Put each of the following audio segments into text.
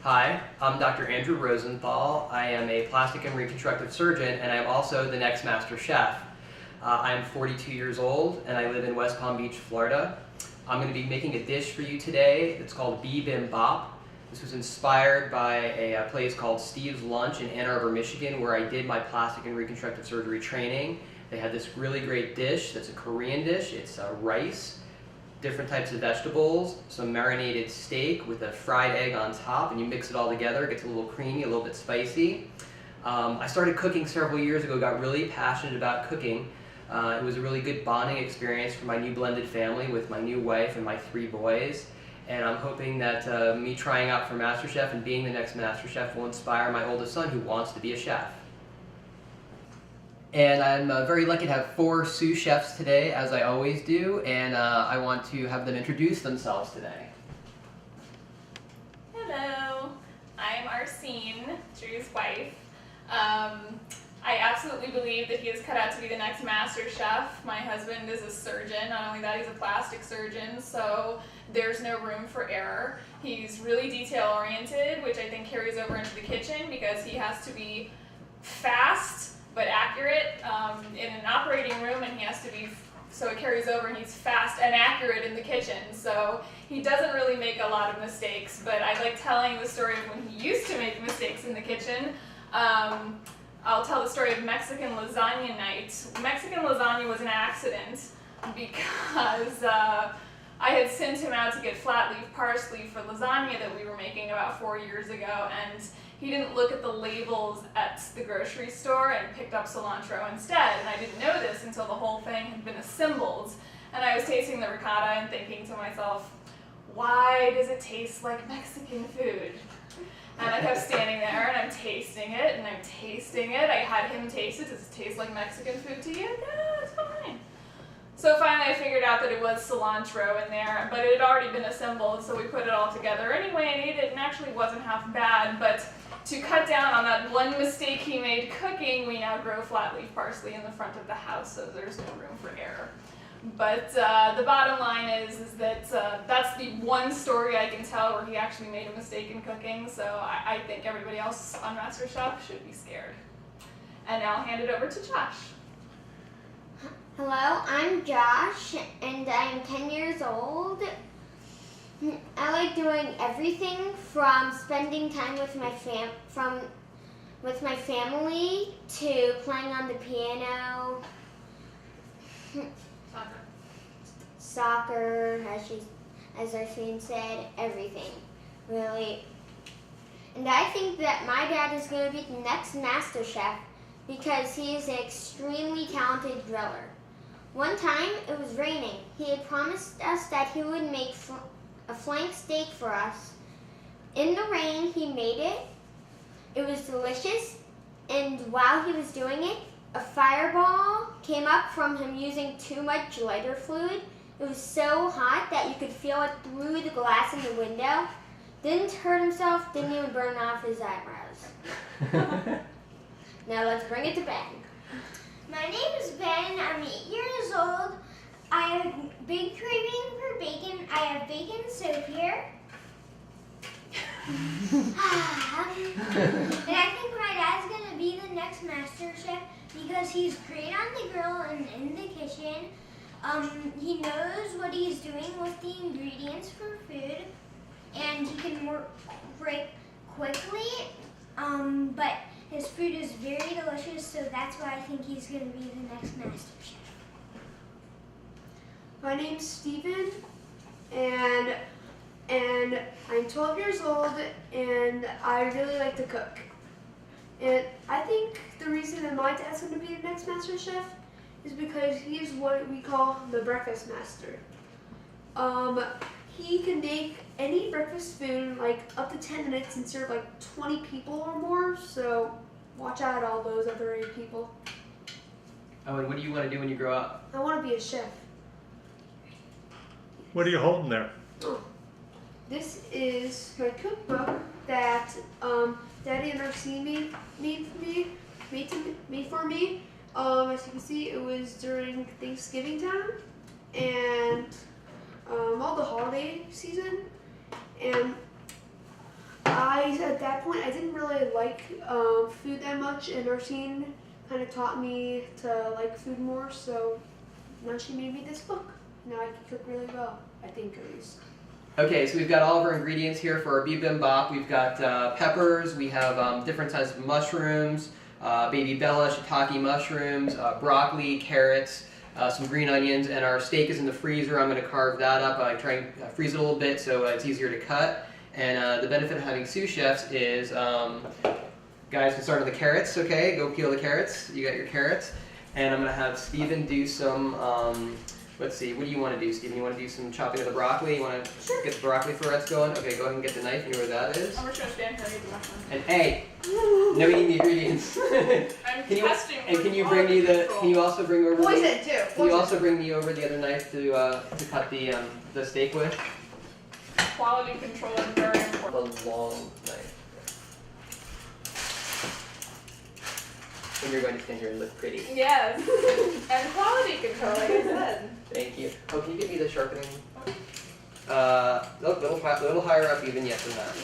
Hi, I'm Dr. Andrew Rosenthal. I am a plastic and reconstructive surgeon, and I'm also the next master chef. I'm 42 years old, and I live in West Palm Beach, Florida. I'm going to be making a dish for you today. It's called Bibimbap. This was inspired by a place called Steve's Lunch in Ann Arbor, Michigan, where I did my plastic and reconstructive surgery training. They had this really great dish that's a Korean dish. It's rice, different types of vegetables, some marinated steak with a fried egg on top, and you mix it all together. It gets a little creamy, a little bit spicy. I started cooking several years ago, got really passionate about cooking. It was a really good bonding experience for my new blended family with my new wife and my 3 boys. And I'm hoping that me trying out for MasterChef and being the next MasterChef will inspire my oldest son who wants to be a chef. And I'm very lucky to have 4 sous chefs today, as I always do, and I want to have them introduce themselves today. Hello, I'm Arsene, Drew's wife. I absolutely believe that he is cut out to be the next master chef. My husband is a surgeon. Not only that, he's a plastic surgeon, so there's no room for error. He's really detail-oriented, which I think carries over into the kitchen because he has to be fast but accurate in an operating room, and he has to be, so it carries over, and he's fast and accurate in the kitchen. So he doesn't really make a lot of mistakes, but I like telling the story of when he used to make mistakes in the kitchen. I'll tell the story of Mexican lasagna night. Mexican lasagna was an accident because I had sent him out to get flat leaf parsley for lasagna that we were making about 4 years ago, and he didn't look at the labels at the grocery store and picked up cilantro instead. And I didn't know this until the whole thing had been assembled. And I was tasting the ricotta and thinking to myself, why does it taste like Mexican food? And I kept standing there and I'm tasting it and I'm tasting it. I had him taste it. Does it taste like Mexican food to you? No, it's fine. So finally I figured out that it was cilantro in there, but it had already been assembled, so we put it all together anyway and ate it, and actually wasn't half bad. But to cut down on that one mistake he made cooking, we now grow flat leaf parsley in the front of the house, so there's no room for error. But the bottom line is that that's the one story I can tell where he actually made a mistake in cooking, so I think everybody else on MasterChef should be scared. And now I'll hand it over to Josh. Hello, I'm Josh, and I'm 10 years old. I like doing everything from spending time with my family to playing on the piano, soccer, as Arsene said, everything, really. And I think that my dad is going to be the next master chef because he is an extremely talented driller. One time, it was raining. He had promised us that he would make a flank steak for us. In the rain, he made it. It was delicious, and while he was doing it, a fireball came up from him using too much lighter fluid. It was so hot that you could feel it through the glass in the window. Didn't hurt himself, didn't even burn off his eyebrows. Now let's bring it to Ben. My name is Ben. I'm 8 years old. I have a big craving for bacon. I have bacon soup here. And I think my dad's going to be the next master chef because he's great on the grill and in the kitchen. He knows what he's doing with the ingredients for food, and he can work very quickly, but his food is very delicious, so that's why I think he's going to be the next master chef. My name's Steven, and I'm 12 years old, and I really like to cook. And I think the reason that my dad's going to be the next master chef is because he is what we call the breakfast master. He can make any breakfast food like up to 10 minutes and serve like 20 people or more, so watch out all those other 8 people. Oh, and what do you want to do when you grow up? I want to be a chef. What are you holding there? Oh. This is my cookbook that Daddy and Arsene made for me. As you can see, it was during Thanksgiving time and all the holiday season. And at that point I didn't really like food that much, and Arsene kind of taught me to like food more. So now she made me this book. Now I can cook really well, I think at least. Okay, so we've got all of our ingredients here for our bibimbap. We've got peppers, we have different types of mushrooms, baby bella, shiitake mushrooms, broccoli, carrots, some green onions, and our steak is in the freezer. I'm going to carve that up. I try and freeze it a little bit so it's easier to cut. And the benefit of having sous chefs is, guys can start with the carrots, okay? Go peel the carrots. You got your carrots. And I'm going to have Steven do some, let's see, what do you want to do, Steven? You want to do some chopping of the broccoli? You want to get the broccoli florets going? Okay, go ahead and get the knife. You know where that is? I'm just gonna stand here and eat the mushroom. And hey, no eating the ingredients. I'm Can you, testing. and can you bring me the? Can you also bring over? Poison too. Can you also bring me over the other knife to cut the steak with? Quality control is very important. The long knife. And you're going to stand here and look pretty. Yes. And quality control, like I said. Thank you. Oh, can you give me the sharpening? Little higher up even yet than that.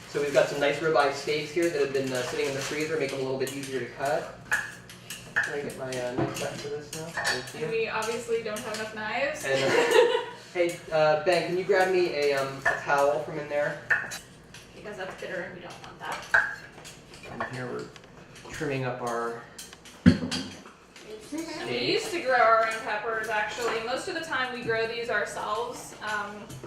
So we've got some nice ribeye steaks here that have been sitting in the freezer, make them a little bit easier to cut. Can I get my knife back to this now? Thank you. We obviously don't have enough knives. And, hey, Ben, can you grab me a towel from in there? Because that's bitter and we don't want that. And here we're trimming up our And we used to grow our own peppers actually. Most of the time we grow these ourselves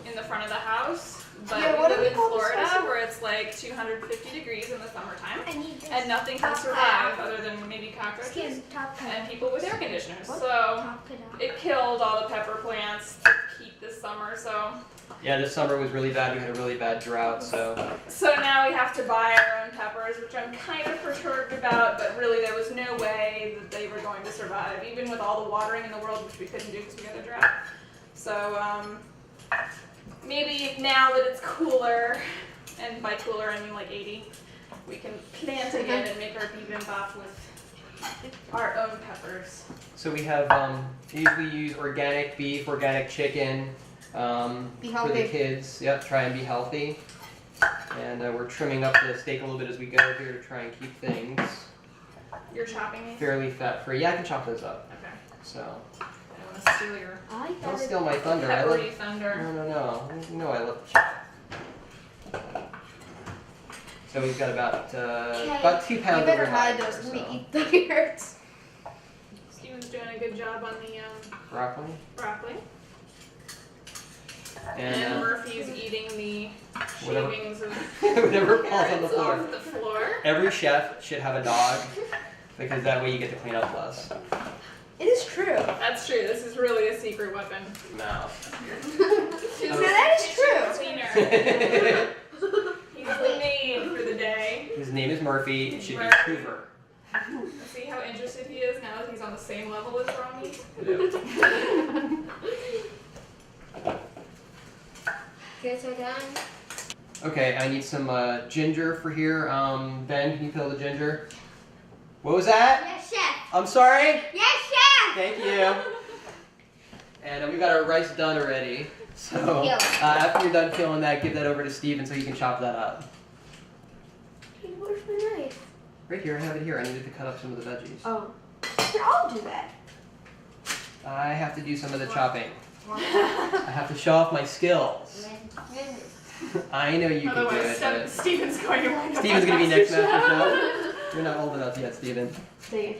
in the front of the house. But Yeah, we what do live we in call this Florida recipe? where it's like 250 degrees in the summertime. I need this. And nothing can survive other than maybe cockroaches Skin, top cut. and people with air conditioners. So Top cut out. it killed all the pepper plants to keep this summer. So Yeah, this summer was really bad. We had a really bad drought, so. now we have to buy our own peppers, which I'm kind of perturbed about, but really there was no way that they were going to survive, even with all the watering in the world, which we couldn't do because we had a drought. So maybe now that it's cooler, and by cooler I mean like 80, we can plant again and make our bibimbap with our own peppers. So we have, usually use organic beef, organic chicken, Be for the healthy. kids. Yep, try and be healthy. And we're trimming up the steak a little bit as we go here to try and keep things You're chopping these? fairly fat-free. Yeah, I can chop those up. Okay. So, I don't want to steal your I like don't that. steal my thunder. I love. peppery thunder. No. You know I love to chop. So we've got about 2 pounds You better of hide ribeye those. or Let me so. eat the carrots. Steven's doing a good job on the Broccoli. broccoli. And And Murphy's eating the whatever- shavings of whatever falls on the carrots floor. off the floor. Every chef should have a dog because that way you get to clean up less. It is true. That's true. This is really a secret weapon. Mouth. His Now that is kitchen true. cleaner. He's the maid for the day. His name is Murphy. It should be Murphy. Hoover. See how interested he is now that he's on the same level as Ronnie? Guys are done. Okay, I need some ginger for here. Ben, can you peel the ginger? What was that? Yes, chef. I'm sorry? Yes, chef. Thank you. And we've got our rice done already. So Yeah. after you're done peeling that, give that over to Steven so he can chop that up. Hey, where's my knife? Right here, I have it here. I needed to cut up some of the veggies. Oh. Here, I'll do that. I have to do some of the chopping. I have to show off my skills. I know you can do Otherwise, it. But Steven's going to wind up Steven's on gonna be next Master Chef. Chef. You're not old enough yet, Steven. Dang.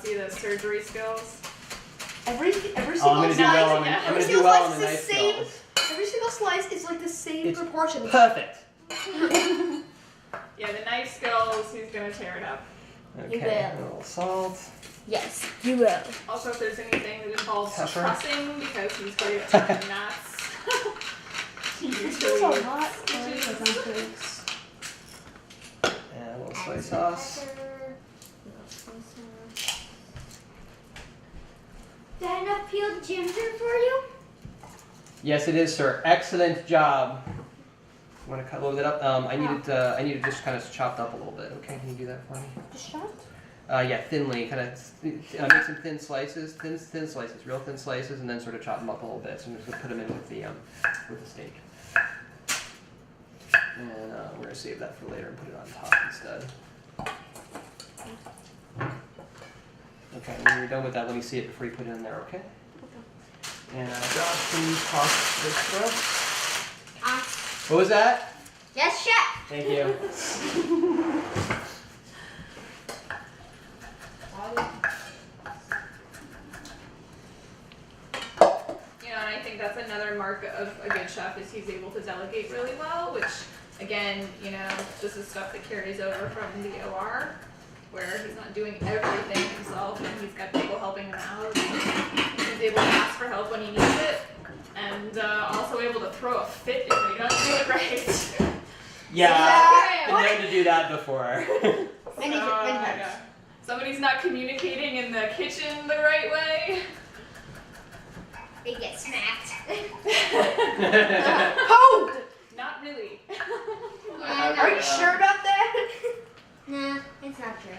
See the surgery skills. Every single Oh, I'm gonna do slice, well on the, yeah. I'm gonna Every do single well on slice the is knife the same. skills. every single slice is like the same It's proportion. Perfect. Yeah, the knife skills, he's going to tear it up. Okay, a little salt. Yes, you will. Also, if there's anything that involves Pepper. trussing, because he's going to take the nuts. This is a lot. And a little soy sauce. Is that enough peeled ginger for you? Yes, it is, sir. Excellent job. Want to cut a little bit up? I need it just kind of chopped up a little bit. Okay, can you do that for me? Just shot? Yeah, thinly. Kind of make some thin slices, thin slices, real thin slices, and then sort of chop them up a little bit. So I'm just gonna put them in with the steak. And we're going to save that for later and put it on top instead. Okay, when you're done with that, let me see it before you put it in there, okay? And Josh, can you toss this for us? What was that? Yes, chef. Thank you. You know, and I think that's another mark of a good chef is he's able to delegate really well, which again, you know, this is stuff that carries over from the OR, where he's not doing everything himself and he's got people helping him out. He's able to ask for help when he needs it, and also able to throw a fit if they don't do it right. Yeah, Yeah. been known to do that before. Many So, times. yeah. Somebody's not communicating in the kitchen the right way. They get smacked. Hold! Not really. Yeah, Are you sure about that? Nah, it's not true.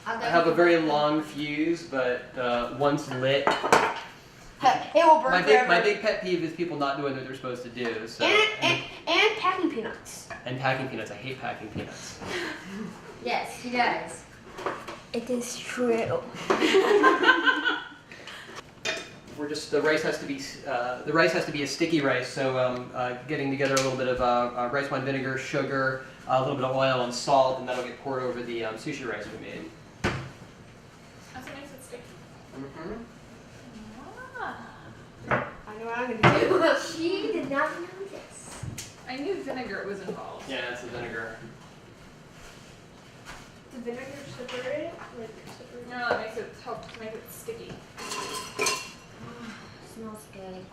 I have a very long fuse, but once lit, It will burn my forever. big pet peeve is people not doing what they're supposed to do. So And packing peanuts. and packing peanuts. I hate packing peanuts. Yes, he does. It is true. We're just the rice has to be a sticky rice. So getting together a little bit of rice wine vinegar, sugar, a little bit of oil and salt, and that'll get poured over the sushi rice we made. That's what makes it sticky. Mm-hmm. Ah. I know what I'm gonna do. She did not know this. I knew vinegar was involved. Yeah, it's the vinegar. The vinegar separate? No, that makes it help to make it sticky. Smells good.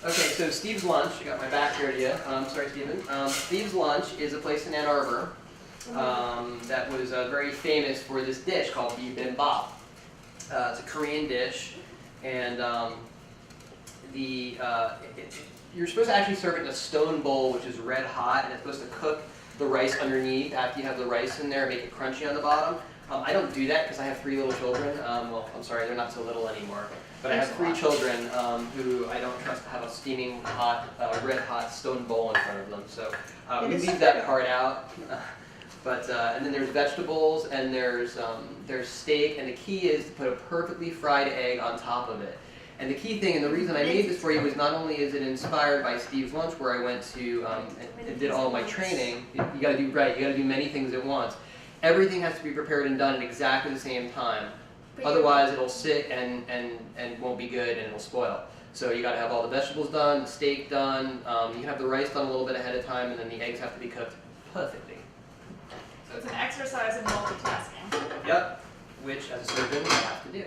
Okay, so Steve's Lunch. I got my back here to you. Sorry, Steven. Steve's Lunch is a place in Ann Arbor that was very famous for this dish called bibimbap. It's a Korean dish, and you're supposed to actually serve it in a stone bowl, which is red hot, and it's supposed to cook the rice underneath after you have the rice in there and make it crunchy on the bottom. I don't do that because I have 3 little children. Well, I'm sorry, they're not so little anymore. But I have 3 children who I don't trust to have a steaming hot, red hot stone bowl in front of them. So we leave that part out. And then there's vegetables and there's steak, and the key is to put a perfectly fried egg on top of it. And the key thing, and the reason I made this for you was not only is it inspired by Steve's Lunch, where I went to and did all my training. You got to do right. You got to do many things at once. Everything has to be prepared and done at exactly the same time. Otherwise, it'll sit and won't be good and it'll spoil. So you got to have all the vegetables done, the steak done. You can have the rice done a little bit ahead of time, and then the eggs have to be cooked perfectly. So it's an exercise in multitasking. Yep. Which, as a surgeon, I have to do.